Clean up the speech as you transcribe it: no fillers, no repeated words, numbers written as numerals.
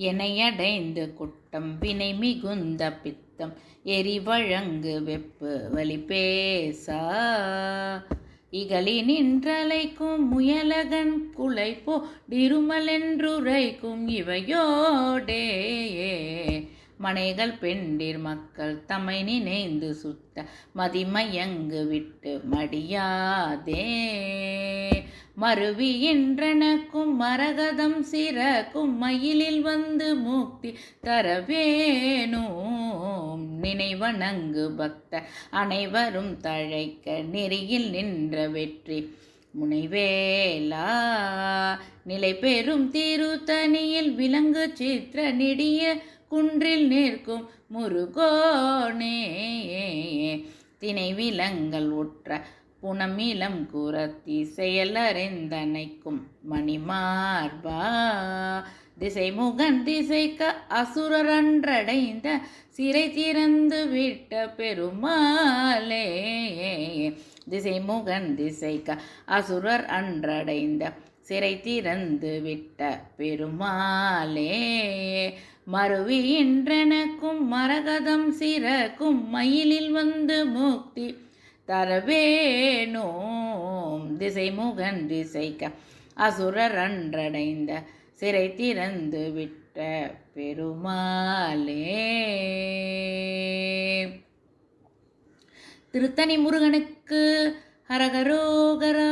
எனையடைந்து குட்டம் வினை மிகுந்த பித்தம் எரிவழங்கு வெப்பு வலி பேசா இகழி நின்றலைக்கும் முயலகன் குலைப்போ டிருமலென்றுரைக்கும் இவையோடே மனைகள் பெண்டிர் மக்கள் தம்மை நினைந்து சுத்த மதிமயங்கு விட்டு மடியாதே மருவி என்றனக்கும் மரகதம் சிறக்கும் மயிலில் வந்து முக்தி தரவேணும் நினைவணங்கு பக்த அனைவரும் தழைக்க நெறியில் நின்ற வெற்றி முனைவேலா நிலை பெறும் திருத்தனியில் விலங்கு சித்திர நெடிய குன்றில் நிற்கும் முருகோனே தினை விலங்கல் உற்ற புனமிலம் குரத்தி செயலறிந்தனைக்கும் மணிமார்பா திசைமுகன் திசைக்க அசுரரன்றடைந்த சிறை திறந்து விட்ட பெருமாளே திசைமுகன் திசைக்க அசுரர் அன்றடைந்த சிறை திறந்து விட்ட பெருமாளே மருவி என்றனக்கும் மரகதம் சிறக்கும் மயிலில் வந்து முக்தி தரவேணும் திசைமுகன் திசைக்க அசுரர் அன்றடைந்த சிறை திறந்து விட்ட பெருமாளே. திருத்தணி முருகனுக்கு ஹரஹரோகரா.